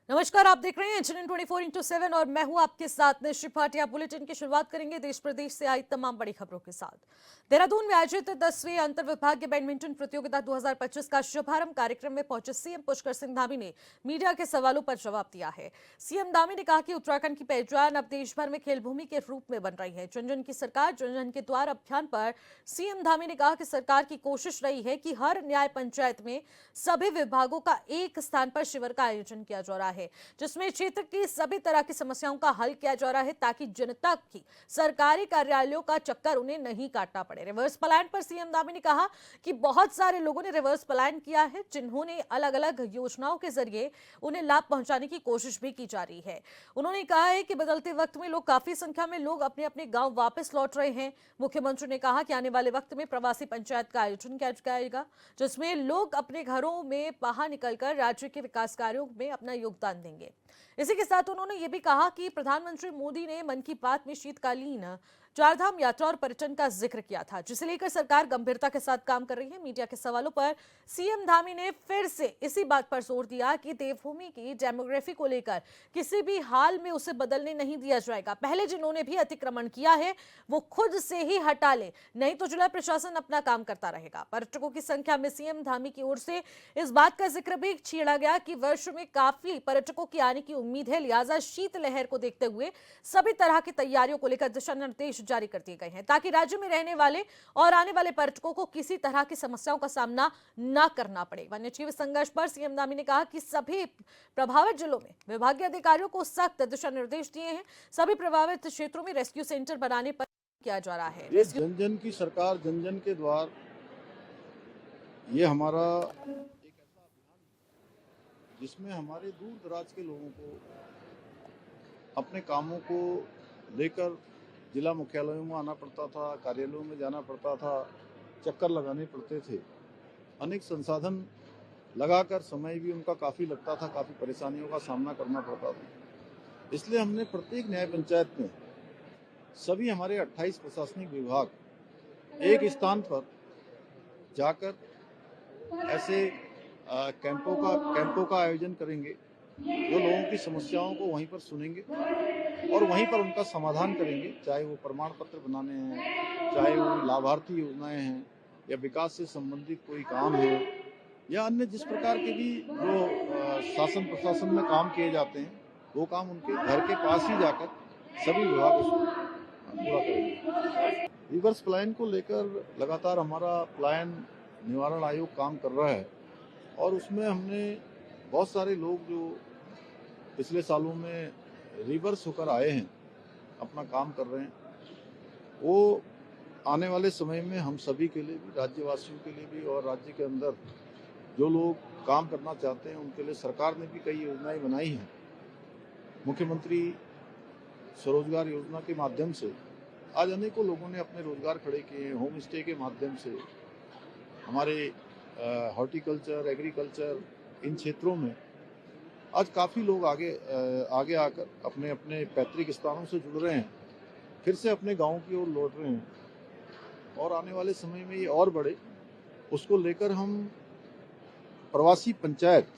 नमस्कार, आप देख रहे हैं एचएनएन 24/7 और मैं हूं आपके साथ निश्चित भाटिया। बुलेटिन की शुरुआत करेंगे देश प्रदेश से आई तमाम बड़ी खबरों के साथ। देहरादून में आयोजित 10वीं अंतर विभागीय बैडमिंटन प्रतियोगिता 2025 का शुभारंभ कार्यक्रम में पहुंचे सीएम पुष्कर सिंह धामी ने मीडिया के सवालों पर जवाब दिया है। सीएम धामी ने कहा कि उत्तराखंड की पहचान अब देश भर में खेल भूमि के रूप में बन रही है। जन जन की सरकार जन जन के द्वार अभियान पर सीएम धामी ने कहा कि सरकार की कोशिश रही है कि हर न्याय पंचायत में सभी विभागों का एक स्थान पर शिविर का आयोजन किया जा रहा है, जिसमें क्षेत्र की सभी तरह की समस्याओं का हल किया जा रहा है, ताकि जनता की सरकारी कार्यालयों का चक्कर उन्हें नहीं काटना पड़े। रिवर्स पलायन पर सीएम धामी ने कहा कि बहुत सारे लोगों ने रिवर्स पलायन किया है, जिन्होंने अलग अलग योजनाओं के जरिए उन्हें लाभ पहुंचाने की कोशिश भी की जा रही है। उन्होंने कहा है कि बदलते वक्त में लोग काफी संख्या में लोग अपने अपने गांव वापस लौट रहे हैं। मुख्यमंत्री ने कहा कि आने वाले वक्त में प्रवासी पंचायत का आयोजन किया जाएगा, जिसमें लोग अपने घरों में बाहर निकलकर राज्य के विकास कार्यों में अपना योगदान देंगे। इसी के साथ उन्होंने ये भी कहा कि प्रधानमंत्री मोदी ने मन की बात में शीतकालीन चारधाम यात्रा और पर्यटन का जिक्र किया था, जिसे लेकर सरकार गंभीरता के साथ काम कर रही है। मीडिया के सवालों पर सीएम धामी ने फिर से इसी बात पर जोर दिया कि देवभूमि की डेमोग्राफी को लेकर किसी भी हाल में उसे बदलने नहीं दिया जाएगा। पहले जिन्होंने भी अतिक्रमण किया है वो खुद से ही हटा ले, नहीं तो जिला प्रशासन अपना काम करता रहेगा। पर्यटकों की संख्या में सीएम धामी की ओर से इस बात का जिक्र भी छेड़ा गया कि वर्ष में काफी पर्यटकों की आने की उम्मीद है, लिहाजा शीतलहर को देखते हुए सभी तरह की तैयारियों को लेकर दिशा निर्देश जारी कर दिए गए हैं, ताकि राज्य में रहने वाले और आने वाले पर्यटकों को किसी तरह की समस्याओं का सामना न करना पड़े। वन्यजीव संघर्ष पर सीएम धामी ने कहा कि सभी प्रभावित जिलों में विभागीय अधिकारियों को सख्त दिशा निर्देश दिए हैं। सभी प्रभावित क्षेत्रों में रेस्क्यू सेंटर बनाने पर किया जा रहा है। जन जन की सरकार जन जन के द्वार, ये हमारा एक ऐसा अभियान है जिसमें हमारे दूर दराज के लोगों को अपने कामों को लेकर जिला मुख्यालयों में आना पड़ता था, कार्यालयों में जाना पड़ता था, चक्कर लगाने पड़ते थे, अनेक संसाधन लगाकर समय भी उनका काफ़ी लगता था, काफ़ी परेशानियों का सामना करना पड़ता था। इसलिए हमने प्रत्येक न्याय पंचायत में सभी हमारे 28 प्रशासनिक विभाग एक स्थान पर जाकर ऐसे कैंपों का आयोजन करेंगे, जो लोगों की समस्याओं को वहीं पर सुनेंगे और वहीं पर उनका समाधान करेंगे, चाहे वो प्रमाण पत्र बनाने हैं, चाहे वो लाभार्थी योजनाएं हैं, या विकास से संबंधित कोई काम है, या अन्य जिस प्रकार के भी जो शासन प्रशासन में काम किए जाते हैं, वो काम उनके घर के पास ही जाकर सभी विभाग उसको पूरा करेंगे। रिवर्स पलायन को लेकर लगातार हमारा पलायन निवारण आयोग काम कर रहा है और उसमें हमने बहुत सारे लोग जो पिछले सालों में रिवर्स होकर आए हैं, अपना काम कर रहे हैं, वो आने वाले समय में हम सभी के लिए भी, राज्यवासियों के लिए भी और राज्य के अंदर जो लोग काम करना चाहते हैं उनके लिए सरकार ने भी कई योजनाएं बनाई हैं। मुख्यमंत्री स्वरोजगार योजना के माध्यम से आज अनेकों लोगों ने अपने रोजगार खड़े किए हैं। होम स्टे के माध्यम से हमारे हॉर्टिकल्चर, एग्रीकल्चर, इन क्षेत्रों में आज काफ़ी लोग आगे आकर अपने अपने पैतृक स्थानों से जुड़ रहे हैं, फिर से अपने गाँव की ओर लौट रहे हैं और आने वाले समय में ये और बढ़े, उसको लेकर हम प्रवासी पंचायत,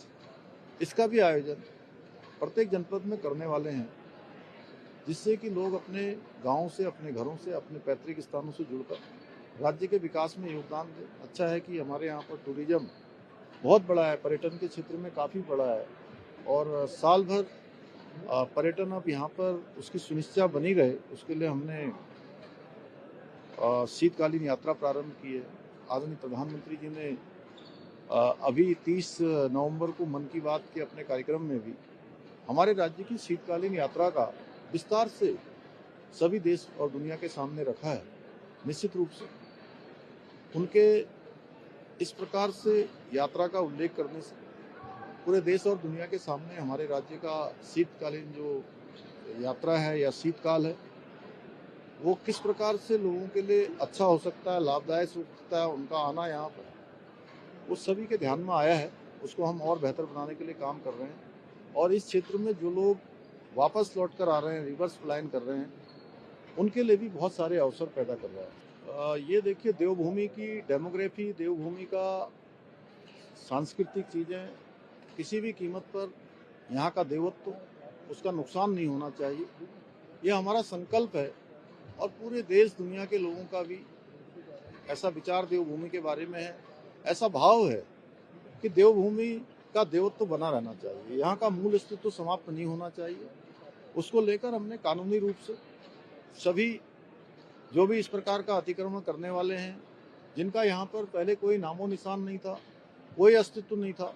इसका भी आयोजन प्रत्येक जनपद में करने वाले हैं, जिससे कि लोग अपने गाँव से, अपने घरों से, अपने पैतृक स्थानों से जुड़कर राज्य के विकास में योगदान दें। अच्छा है कि हमारे यहाँ पर टूरिज्म बहुत बड़ा है, पर्यटन के क्षेत्र में काफ़ी बड़ा है और साल भर पर्यटन अब यहाँ पर उसकी सुनिश्चितता बनी रहे, उसके लिए हमने शीतकालीन यात्रा प्रारंभ की है। आदरणीय प्रधानमंत्री जी ने अभी 30 नवंबर को मन की बात के अपने कार्यक्रम में भी हमारे राज्य की शीतकालीन यात्रा का विस्तार से सभी देश और दुनिया के सामने रखा है। निश्चित रूप से उनके इस प्रकार से यात्रा का उल्लेख करने से पूरे देश और दुनिया के सामने हमारे राज्य का शीतकालीन जो यात्रा है या शीतकाल है, वो किस प्रकार से लोगों के लिए अच्छा हो सकता है, लाभदायक हो सकता है, उनका आना यहाँ पर वो सभी के ध्यान में आया है। उसको हम और बेहतर बनाने के लिए काम कर रहे हैं और इस क्षेत्र में जो लोग वापस लौट कर आ रहे हैं, रिवर्स पलायन कर रहे हैं, उनके लिए भी बहुत सारे अवसर पैदा कर रहा है। ये देखिए, देवभूमि की डेमोग्राफी, देवभूमि का सांस्कृतिक चीज़ें किसी भी कीमत पर यहाँ का देवत्व, उसका नुकसान नहीं होना चाहिए। ये हमारा संकल्प है और पूरे देश दुनिया के लोगों का भी ऐसा विचार देवभूमि के बारे में है, ऐसा भाव है कि देवभूमि का देवत्व बना रहना चाहिए, यहाँ का मूल अस्तित्व समाप्त नहीं होना चाहिए। उसको लेकर हमने कानूनी रूप से सभी जो भी इस प्रकार का अतिक्रमण करने वाले हैं, जिनका यहाँ पर पहले कोई नामो निशान नहीं था, कोई अस्तित्व नहीं था,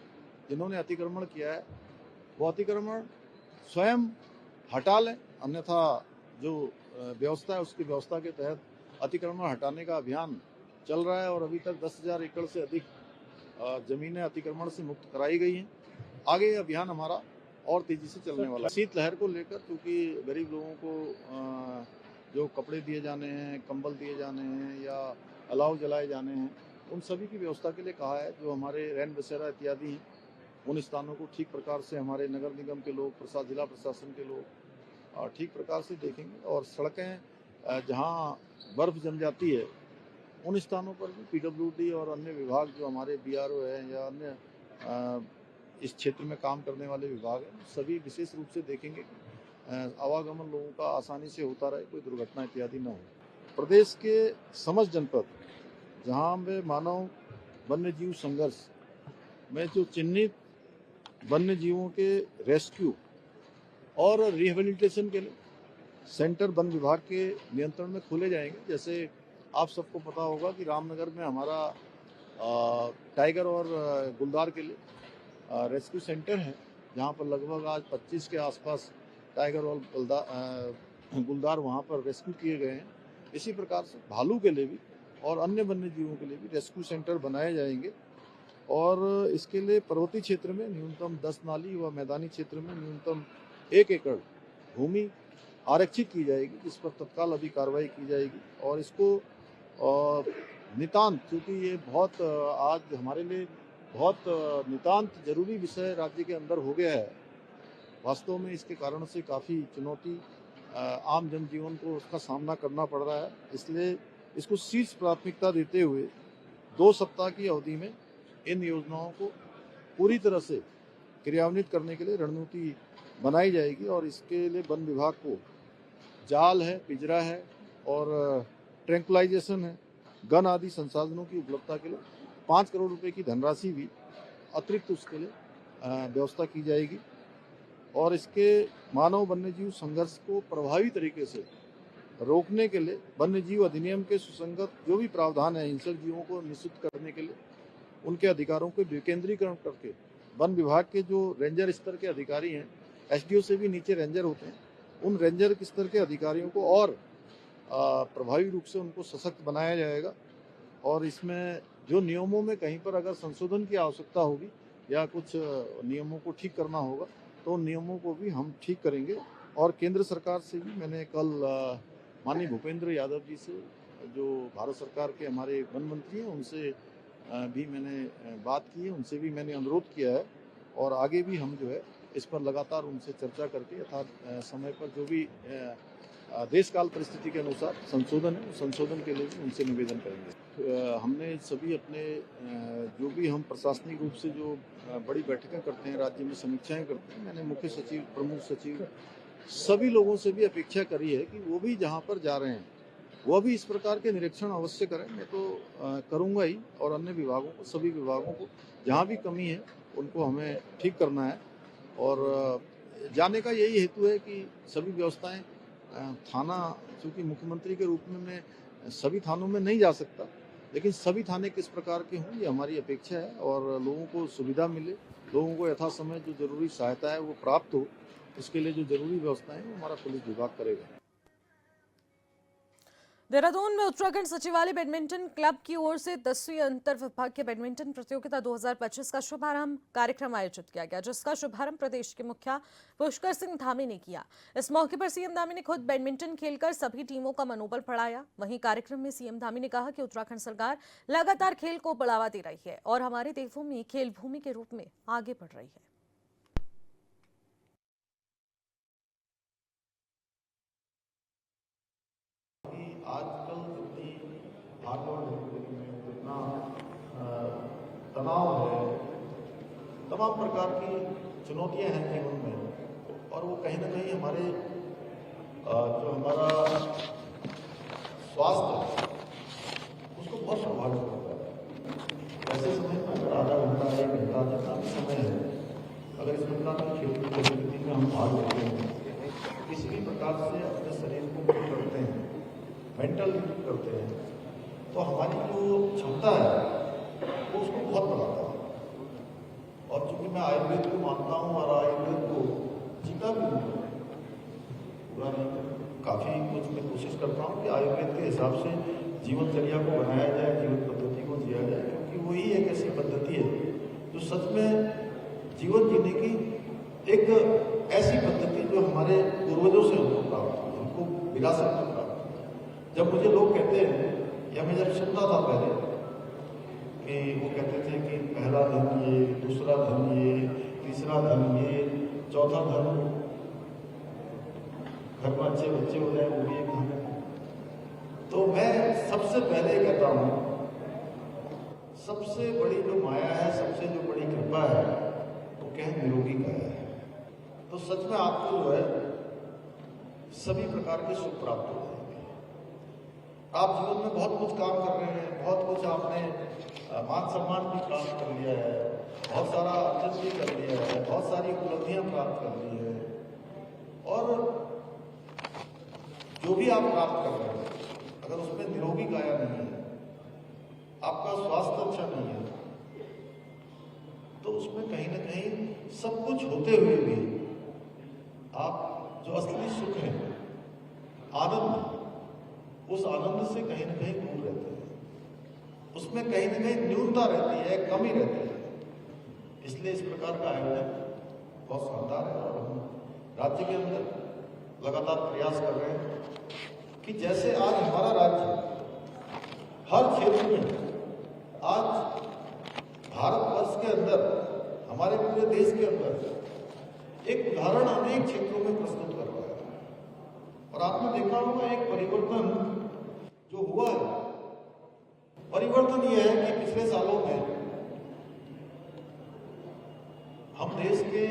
जिन्होंने अतिक्रमण किया है, वो अतिक्रमण स्वयं हटा लें, अन्यथा जो व्यवस्था है उसकी व्यवस्था के तहत अतिक्रमण हटाने का अभियान चल रहा है और अभी तक 10,000 एकड़ से अधिक जमीनें अतिक्रमण से मुक्त कराई गई हैं। आगे ये अभियान हमारा और तेजी से चलने वाला है। शीतलहर को लेकर, क्योंकि गरीब लोगों को जो कपड़े दिए जाने हैं, कंबल दिए जाने हैं या अलाव जलाए जाने हैं, उन सभी की व्यवस्था के लिए कहा है। जो हमारे रैन बसेरा इत्यादि हैं, उन स्थानों को ठीक प्रकार से हमारे नगर निगम के लोग, जिला प्रशासन के लोग ठीक प्रकार से देखेंगे और सड़कें जहाँ बर्फ जम जाती है उन स्थानों पर भी पीडब्ल्यूडी और अन्य विभाग जो हमारे बीआरओ है या अन्य इस क्षेत्र में काम करने वाले विभाग हैं, सभी विशेष रूप से देखेंगे कि आवागमन लोगों का आसानी से होता रहे, कोई दुर्घटना इत्यादि न हो। प्रदेश के समस्त जनपद जहाँ में मानव वन्य जीव संघर्ष में जो चिन्हित वन्य जीवों के रेस्क्यू और रिहेबिलिटेशन के लिए सेंटर वन विभाग के नियंत्रण में खोले जाएंगे। जैसे आप सबको पता होगा कि रामनगर में हमारा टाइगर और गुलदार के लिए रेस्क्यू सेंटर है, जहाँ पर लगभग आज 25 के आसपास टाइगर और गुलदार वहाँ पर रेस्क्यू किए गए हैं। इसी प्रकार से भालू के लिए भी और अन्य वन्य जीवों के लिए भी रेस्क्यू सेंटर बनाए जाएंगे और इसके लिए पर्वतीय क्षेत्र में न्यूनतम 10 नाली व मैदानी क्षेत्र में न्यूनतम 1 एकड़ भूमि आरक्षित की जाएगी, जिस पर तत्काल अभी कार्रवाई की जाएगी। और इसको नितांत, क्योंकि ये बहुत आज हमारे लिए बहुत नितांत जरूरी विषय राज्य के अंदर हो गया है। वास्तव में इसके कारण से काफ़ी चुनौती आम जनजीवन को उसका सामना करना पड़ रहा है। इसलिए इसको शीर्ष प्राथमिकता देते हुए 2 सप्ताह की अवधि में इन योजनाओं को पूरी तरह से क्रियान्वित करने के लिए रणनीति बनाई जाएगी और इसके लिए वन विभाग को जाल है, पिंजरा है और ट्रैंकुलाइजेशन है, गन आदि संसाधनों की उपलब्धता के लिए 5 करोड़ रुपए की धनराशि भी अतिरिक्त उसके लिए व्यवस्था की जाएगी। और इसके मानव वन्यजीव संघर्ष को प्रभावी तरीके से रोकने के लिए वन्यजीव अधिनियम के सुसंगत जो भी प्रावधान है हिंसक जीवों को निश्चित करने के लिए उनके अधिकारों को विकेंद्रीकरण करके वन विभाग के जो रेंजर स्तर के अधिकारी हैं, एसडीओ से भी नीचे रेंजर होते हैं, उन रेंजर स्तर के अधिकारियों को और प्रभावी रूप से उनको सशक्त बनाया जाएगा। और इसमें जो नियमों में कहीं पर अगर संशोधन की आवश्यकता होगी या कुछ नियमों को ठीक करना होगा तो उन नियमों को भी हम ठीक करेंगे। और केंद्र सरकार से भी मैंने कल माननीय भूपेंद्र यादव जी से, जो भारत सरकार के हमारे वन मंत्री हैं, उनसे भी मैंने बात की है, उनसे भी मैंने अनुरोध किया है और आगे भी हम जो है इस पर लगातार उनसे चर्चा करके यथार्थ समय पर जो भी देश काल परिस्थिति के अनुसार संशोधन है, संशोधन के लिए भी उनसे निवेदन करेंगे। हमने सभी अपने जो भी हम प्रशासनिक रूप से जो बड़ी बैठकें करते हैं, राज्य में समीक्षाएं करते हैं, मैंने मुख्य सचिव, प्रमुख सचिव, सभी लोगों से भी अपेक्षा करी है कि वो भी जहाँ पर जा रहे हैं वो भी इस प्रकार के निरीक्षण अवश्य करें। मैं तो करूँगा ही और अन्य विभागों को, सभी विभागों को जहाँ भी कमी है उनको हमें ठीक करना है। और जाने का यही हेतु है कि सभी व्यवस्थाएं, थाना, चूँकि मुख्यमंत्री के रूप में मैं सभी थानों में नहीं जा सकता, लेकिन सभी थाने किस प्रकार के हों ये हमारी अपेक्षा है और लोगों को सुविधा मिले, लोगों को यथा समय जो जरूरी सहायता है वो प्राप्त हो, उसके लिए जो जरूरी व्यवस्थाएं हैं वो हमारा पुलिस विभाग करेगा। देहरादून में उत्तराखंड सचिवालय बैडमिंटन क्लब की ओर से 10वीं अंतर विभागीय बैडमिंटन प्रतियोगिता 2025 का शुभारंभ कार्यक्रम आयोजित किया गया, जिसका शुभारंभ प्रदेश के मुखिया पुष्कर सिंह धामी ने किया। इस मौके पर सीएम धामी ने खुद बैडमिंटन खेलकर सभी टीमों का मनोबल बढ़ाया। वहीं कार्यक्रम में सीएम धामी ने कहा कि उत्तराखंड सरकार लगातार खेल को बढ़ावा दे रही है और हमारी देवभूमि खेल भूमि के रूप में आगे बढ़ रही है। आजकल जितनी भागदौड़ है जिंदगी में, जितना तनाव है, तमाम प्रकार की चुनौतियां हैं जीवन में, और वो कहीं ना कहीं हमारे जो हमारा स्वास्थ्य उसको बहुत प्रभावित करता है। ऐसे समय में अगर आधा घंटा 1 घंटा जितना भी समय है, अगर इस प्रकार की खेल की गतिविधि में हम भाग लेते हैं, किसी भी प्रकार से अपने शरीर को फिट करते हैं, मेंटल फिट करते हैं, तो हमारी जो क्षमता है वो उसको बहुत बढ़ाता है। और चूंकि मैं आयुर्वेद को मानता हूँ और आयुर्वेद को जीता भी हूँ, पूरा नहीं, काफ़ी कुछ मैं कोशिश करता हूँ कि आयुर्वेद के हिसाब से जीवनचर्या को बनाया जाए, जीवन पद्धति को जिया जाए, क्योंकि वही एक ऐसी पद्धति है जो सच में जीवन जीने की एक ऐसी पद्धति जो हमारे पूर्वजों से हमको प्राप्त हुई, हमको विरासत में प्राप्त हुई। जब मुझे लोग कहते हैं, या मैं जब सुनता था पहले कि वो कहते थे कि पहला धन ये, दूसरा धन ये, तीसरा धन ये, चौथा धन घर में अच्छे बच्चे हो जाए वो भी एक धन है, तो मैं सबसे पहले कहता हूँ सबसे बड़ी जो माया है, सबसे जो बड़ी कृपा है, वो क्या है, निरोगी काया है। तो सच में आपको जो है सभी प्रकार के सुख प्राप्त हो जाएंगे। आप जीवन में बहुत कुछ काम कर रहे हैं, बहुत कुछ आपने मान सम्मान भी प्राप्त कर लिया है, बहुत सारा अर्जन भी कर लिया है, बहुत सारी उपलब्धियां प्राप्त कर ली है, और जो भी आप प्राप्त कर रहे हैं अगर उसमें निरोगी काया नहीं है, आपका स्वास्थ्य अच्छा नहीं है, तो उसमें कहीं ना कहीं सब कुछ होते हुए भी आप जो असली सुख है, आनंद, उस आनंद से कहीं ना कहीं दूर रहते हैं, उसमें कहीं ना कहीं न्यूनता रहती है, कमी रहती है। इसलिए इस प्रकार का आयोजन बहुत शानदार है, और हम राज्य के अंदर लगातार प्रयास कर रहे हैं कि जैसे आज हमारा राज्य हर क्षेत्र में, आज भारतवर्ष के अंदर, हमारे पूरे देश के अंदर एक उदाहरण अनेक क्षेत्रों में प्रस्तुत कर रहा है। और आपने देखा होगा एक परिवर्तन जो हुआ है, परिवर्तन यह है कि पिछले सालों में हम देश के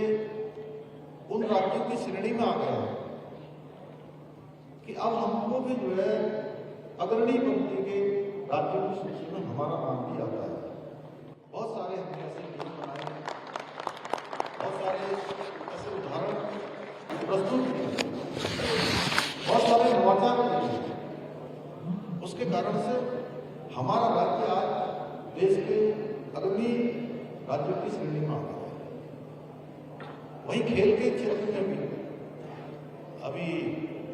उन राज्यों की श्रेणी में आ गए हैं कि अब हमको भी जो है अग्रणी पंक्ति के राज्यों की सूची में हमारा नाम भी आता है। बहुत सारे हमने ऐसे नियम बनाए, बहुत सारे ऐसे उदाहरण प्रस्तुत किए, बहुत सारे नवाचार किए, उसके कारण से हमारा राज्य आज देश के अग्रणी राज्यों की श्रेणी में आ गया है। वहीं खेल के क्षेत्र में भी अभी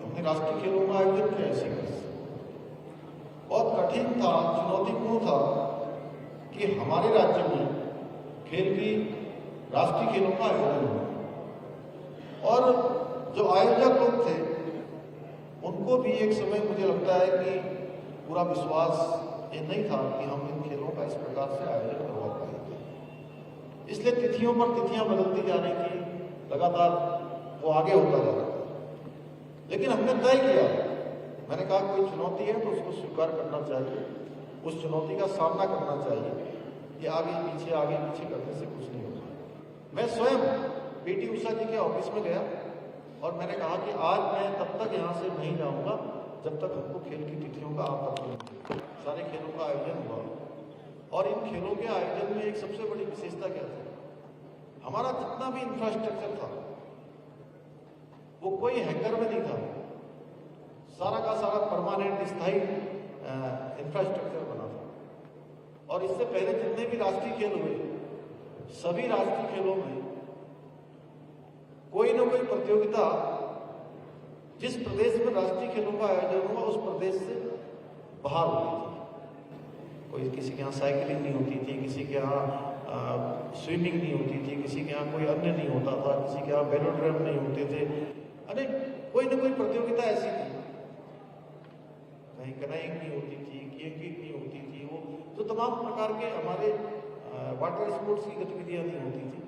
हमने राष्ट्रीय खेलों का आयोजन किया, इसी बहुत कठिन था, चुनौतीपूर्ण था कि हमारे राज्य में खेल की राष्ट्रीय खेलों का आयोजन हुआ, और जो आयोजक लोग थे उनको भी एक समय मुझे लगता है कि पूरा विश्वास ये नहीं था कि हम इन खेलों का इस प्रकार से आयोजन करवा पाएंगे। इसलिए तिथियों पर तिथियां बदलती जाने की लगातार वो आगे होता जा रहा था, लेकिन हमने तय किया, मैंने कहा कोई चुनौती है तो उसको स्वीकार करना चाहिए, उस चुनौती का सामना करना चाहिए, ये आगे पीछे करने से कुछ नहीं होगा। मैं स्वयं पीटी उषा जी के ऑफिस में गया और मैंने कहा कि आज मैं तब तक यहाँ से नहीं जाऊँगा जब तक हमको खेल की तिथियों का आप पता नहीं। सारे खेलों का आयोजन हुआ, और इन खेलों के आयोजन में एक सबसे बड़ी विशेषता क्या थी, हमारा जितना भी इंफ्रास्ट्रक्चर था वो कोई हैंगर में नहीं था, सारा का सारा परमानेंट स्थायी इंफ्रास्ट्रक्चर बना था। और इससे पहले जितने भी राष्ट्रीय खेल हुए, सभी राष्ट्रीय खेलों में कोई ना कोई प्रतियोगिता जिस प्रदेश में राष्ट्रीय खेलों का आयोजन हुआ उस प्रदेश से बाहर होती थी। कोई किसी के यहाँ साइकिलिंग नहीं होती थी, किसी के यहाँ स्विमिंग नहीं होती थी, किसी के यहाँ कोई अन्य नहीं होता था, किसी के यहाँ वेलोड्रम नहीं होते थे, अरे कोई ना कोई प्रतियोगिता ऐसी थी, कहीं कनाइंग नहीं होती थी, किकिंग नहीं होती थी, वो तो तमाम प्रकार के हमारे वाटर स्पोर्ट्स की गतिविधियां नहीं होती थी।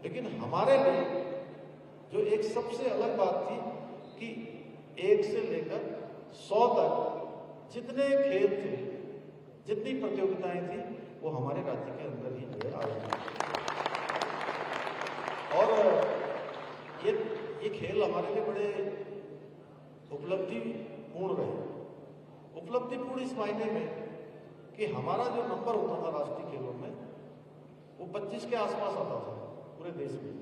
लेकिन हमारे लिए जो एक सबसे अलग बात थी कि 1 से लेकर 100 तक जितने खेल थे, जितनी प्रतियोगिताएं थी, वो हमारे राज्य के अंदर ही आयोजित। और ये खेल हमारे लिए बड़े उपलब्धिपूर्ण रहे। उपलब्धिपूर्ण इस मायने में कि हमारा जो नंबर होता था राष्ट्रीय खेलों में वो 25 के आसपास आता था पूरे देश में।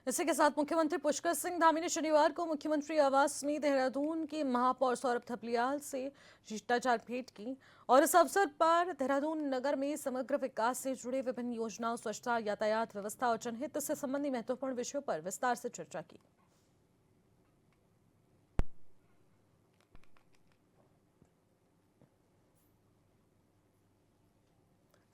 इसी के साथ मुख्यमंत्री पुष्कर सिंह धामी ने शनिवार को मुख्यमंत्री आवास में देहरादून के महापौर सौरभ थपलियाल से शिष्टाचार भेंट की और इस अवसर पर देहरादून नगर में समग्र विकास से जुड़े विभिन्न योजनाओं, स्वच्छता, यातायात व्यवस्था और जनहित से संबंधी महत्वपूर्ण विषयों पर विस्तार से चर्चा की।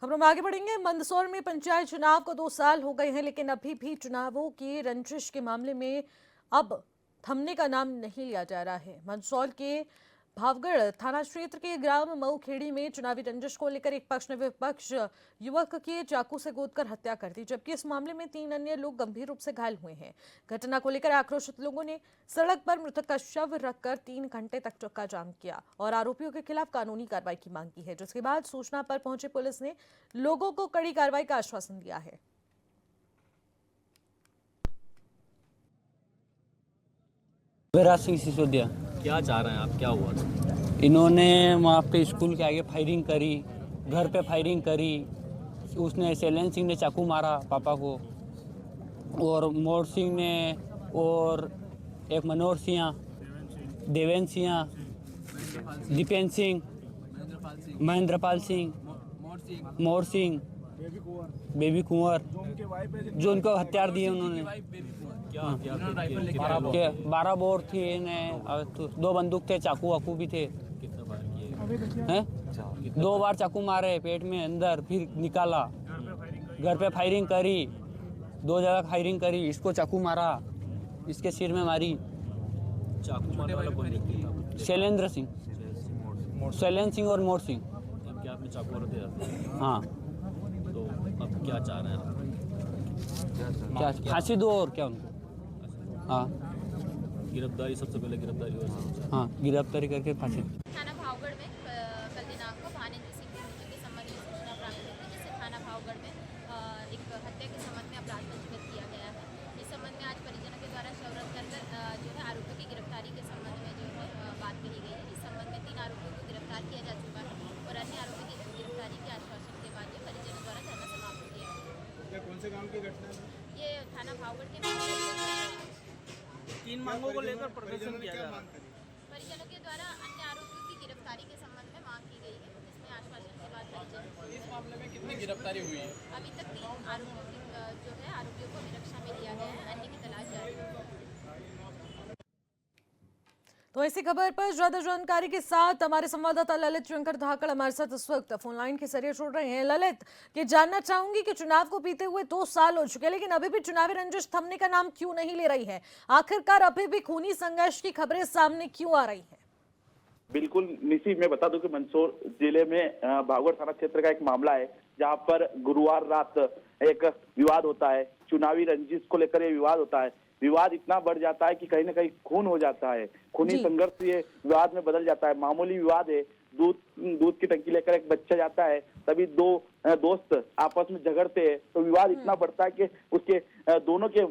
खबरों में आगे बढ़ेंगे। मंदसौर में पंचायत चुनाव को 2 साल हो गए हैं, लेकिन अभी भी चुनावों की रंजिश के मामले में अब थमने का नाम नहीं लिया जा रहा है। मंदसौर के भावगढ़ थाना क्षेत्र के ग्राम मऊखेड़ी में चुनावी रंजिश को लेकर एक पक्ष ने विपक्ष युवक की चाकू से गोदकर हत्या कर दी, जबकि इस मामले में 3 अन्य लोग गंभीर रूप से घायल हुए हैं। घटना को लेकर आक्रोशित लोगों ने सड़क पर मृतक का शव रखकर 3 घंटे तक चक्का जाम किया और आरोपियों के खिलाफ कानूनी कार्रवाई की मांग की है, जिसके बाद सूचना पर पहुंची पुलिस ने लोगों को कड़ी कार्रवाई का आश्वासन दिया है। विराज सिंह सिसोदिया। क्या चाह रहे हैं आप, क्या हुआ था? इन्होंने वहाँ पे स्कूल के आगे फायरिंग करी, घर पे फायरिंग करी। उसने शैलेंद्र सिंह ने चाकू मारा पापा को, और मोर सिंह ने, और एक मनोहर सिंह, देवेंद्र सिंह, दीपेंद्र सिंह, महेंद्रपाल सिंह, मोर सिंह, बेबी कुंवर, जो उनको हथियार दिए उन्होंने। क्या 12 बोर थे, 2 बंदूक थे, चाकू वाकू भी थे। कितने बार किए हैं? 2 बार चाकू मारे पेट में अंदर, फिर निकाला। घर पे फायरिंग करी, 2 जगह फायरिंग करी। इसको चाकू मारा, इसके सिर में मारी। चाकू मारने वाला कौन व्यक्ति था? शैलेंद्र सिंह, शैलेंद्र सिंह और मोर सिंह। आपके हाथ में चाकू रहते जाते हैं, हाँ। तो अब क्या चाह रहे हैं आप? क्या फांसी दो और क्या उनको? हाँ गिरफ्तारी, सबसे पहले गिरफ्तारी हो सकती है। हाँ, गिरफ्तारी करके फांसी। थाना भावगढ़ में कल दिनांक को भानेंद्र सिंह की मृत्यु के संबंध में सूचना प्राप्त हुई थी, जिससे थाना भावगढ़ में एक हत्या के संबंध में अपराध पंजीबद्ध किया गया है। इस संबंध में आज परिजनों के द्वारा शव रख कर जो है आरोपियों की गिरफ्तारी के संबंध में जो है बात कही गई है। इस संबंध में 3 आरोपियों को गिरफ्तार किया जा चुका है और अन्य आरोपी की गिरफ्तारी के आश्वासन के बाद जो परिजनों द्वारा धरना समाप्त किया। कौन से गांव की घटना है? ये थाना भावगढ़ के 3 मांगों को लेकर प्रदर्शन किया जा रहा है। परिजनों के द्वारा अन्य आरोपियों की गिरफ्तारी के संबंध में मांग की गई है, जिसमें आश्वासन के बाद परिजन। इस मामले में कितनी गिरफ्तारी हुई है? अभी तक 3 आरोपियों की जो है आरोपियों को अभिरक्षा में लिया गया है, अन्य की तलाश जारी है। तो ऐसी खबर पर ज्यादा जानकारी के साथ हमारे संवाददाता ललित शंकर धाकड़ हमारे साथ इस वक्त फोन लाइन के जरिए जुड़ रहे हैं। ललित, ये जानना चाहूंगी कि चुनाव को बीते हुए 2 साल हो चुके हैं, लेकिन अभी भी चुनावी रंजिश थमने का नाम क्यों नहीं ले रही है? आखिरकार अभी भी खूनी संघर्ष की खबरें सामने क्यों आ रही हैं? बिल्कुल निशी, मैं बता दूं कि मंदसौर जिले में भावगढ़ थाना क्षेत्र का एक मामला है, जहां पर गुरुवार रात एक विवाद होता है। चुनावी रंजिश को लेकर ये विवाद होता है। विवाद इतना बढ़ जाता है कि कहीं ना कहीं खून हो जाता है। खूनी संघर्ष ये विवाद में बदल जाता है। मामूली विवाद है, दूध की टंकी लेकर एक बच्चा जाता है, तभी 2 दोस्त आपस में झगड़ते हैं, तो विवाद इतना बढ़ता है कि उसके दोनों के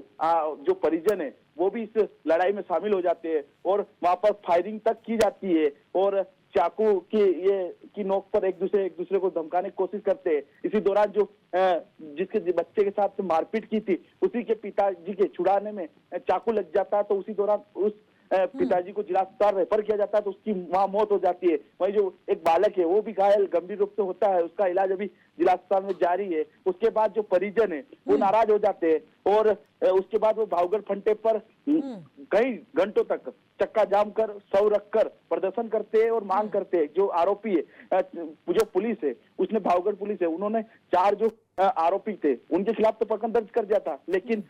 जो परिजन है वो भी इस लड़ाई में शामिल हो जाते हैं और वहां पर फायरिंग तक की जाती है और चाकू की नोक पर एक दूसरे को धमकाने की कोशिश करते हैं। इसी दौरान जो जिसके बच्चे के साथ मारपीट की थी, उसी के पिताजी के छुड़ाने में चाकू लग जाता है, तो उसी दौरान उस पिताजी को जिला अस्पताल रेफर किया जाता है, तो उसकी वहां मौत हो जाती है। वही जो एक बालक है वो भी घायल गंभीर रूप से होता है, उसका इलाज अभी जिला अस्पताल में जारी है। उसके बाद जो परिजन है वो नाराज हो जाते हैं और उसके बाद वो भावगढ़ फंटे पर कई घंटों तक चक्का जाम कर, शव रखकर प्रदर्शन करते हैं और मांग करते हैं। जो आरोपी है, जो पुलिस है, उसने भावगढ़ पुलिस है, उन्होंने 4 जो आरोपी थे उनके खिलाफ तो प्रकरण दर्ज कर दिया था, लेकिन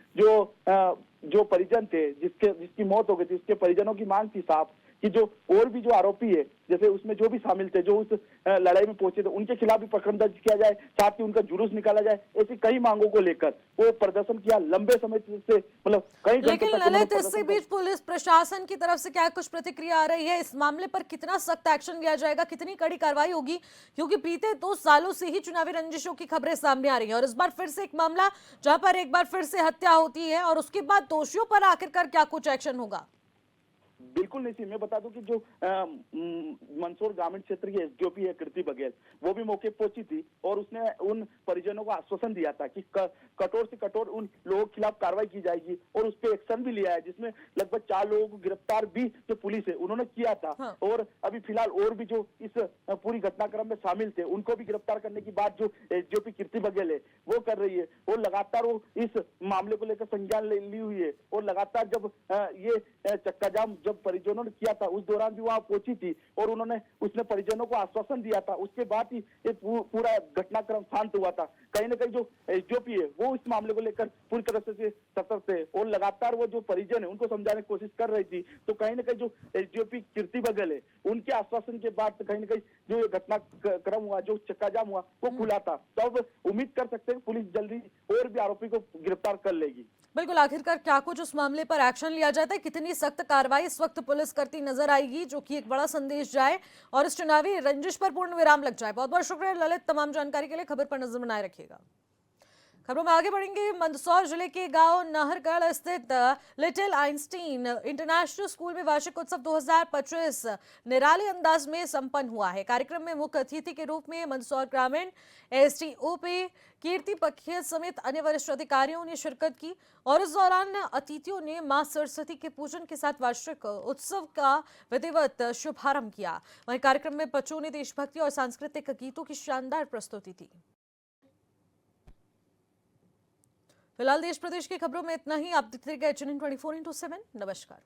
जो परिजन थे जिसकी मौत हो गई थी, उसके परिजनों की मांग थी साफ कि जो और भी जो आरोपी है, जैसे उसमें जो भी शामिल थे, जो उस लड़ाई में पहुंचे थे, उनके खिलाफ भी प्रकरण दर्ज किया जाए, साथ ही उनका जुलूस निकाला जाए। ऐसी कई मांगों को लेकर वो प्रदर्शन किया लंबे समय से, मतलब कई घंटे लेकिन तक उन्होंने ललित, प्रदर्शन इसी बीच पुलिस प्रशासन की तरफ से क्या कुछ प्रतिक्रिया आ रही है? इस मामले पर कितना सख्त एक्शन लिया जाएगा, कितनी कड़ी कार्रवाई होगी? क्योंकि बीते 2 सालों से ही चुनावी रंजिशों की खबरें सामने आ रही हैं और इस बार फिर से एक मामला जहां पर एक बार फिर से हत्या होती है और उसके बाद दोषियों पर आखिरकार क्या कुछ एक्शन होगा? बिल्कुल नहीं, मैं बता दूं कि जो मंदसौर ग्रामीण क्षेत्र की एसडीओपी है कीर्ति बघेल, वो भी मौके पहुंची थी और उसने उन परिजनों को आश्वासन दिया था कि कठोर से कठोर उन लोगों के खिलाफ कार्रवाई की जाएगी और उस पर एक्शन भी लिया है, जिसमें लगभग 4 लोगों को गिरफ्तार भी जो पुलिस है उन्होंने किया था। हाँ। और अभी फिलहाल और भी जो इस पूरी घटनाक्रम में शामिल थे उनको भी गिरफ्तार करने की बात जो एसडीओपी कीर्ति बघेल है वो कर रही है और लगातार वो इस मामले को लेकर संज्ञान ली हुई है और लगातार जब ये चक्का जाम जब परिजनों ने किया था उस दौरान भी वहां पहुंची थी और उसने परिजनों को आश्वासन दिया था। उसके बाद ही ये पूरा घटनाक्रम शांत हुआ था। कहीं ना कहीं जो एसडीओपी है वो इस मामले को लेकर पूरी तरह से सतर्क थे और लगातार वो जो परिजन है उनको समझाने की कोशिश कर रही थी। तो कहीं ना कहीं जो एसडीओपी कीर्ति बघेल है उनके आश्वासन के बाद कहीं ना कहीं जो ये घटनाक्रम हुआ, जो चक्का जाम हुआ, वो खुला था। तो अब उम्मीद कर सकते हैं पुलिस जल्दी और भी आरोपी को गिरफ्तार कर लेगी। बिल्कुल, आखिरकार क्या कुछ उस मामले पर एक्शन लिया जाता है, कितनी सख्त कार्रवाई इस वक्त पुलिस करती नजर आएगी, जो कि एक बड़ा संदेश जाए और इस चुनावी रंजिश पर पूर्ण विराम लग जाए। बहुत बहुत शुक्रिया ललित, तमाम जानकारी के लिए। खबर पर नजर बनाए रखिएगा। खबरों में आगे बढ़ेंगे। मंदसौर जिले के गांव नाहरगढ़ स्थित लिटिल आइंस्टीन इंटरनेशनल स्कूल में वार्षिक उत्सव 2025 निराले अंदाज में संपन्न हुआ है। कार्यक्रम में मुख्य अतिथि के रूप में मंदसौर ग्रामीण एसडीओपी कीर्ति बघेल समेत अन्य वरिष्ठ अधिकारियों ने शिरकत की और इस दौरान अतिथियों ने मां सरस्वती के पूजन के साथ वार्षिक उत्सव का विधिवत शुभारंभ किया। वहीं कार्यक्रम में बच्चों ने देशभक्ति और सांस्कृतिक गीतों की शानदार प्रस्तुति थी। फिलहाल देश प्रदेश की खबरों में इतना ही। आप देखते रहिए HNN 24/7। नमस्कार।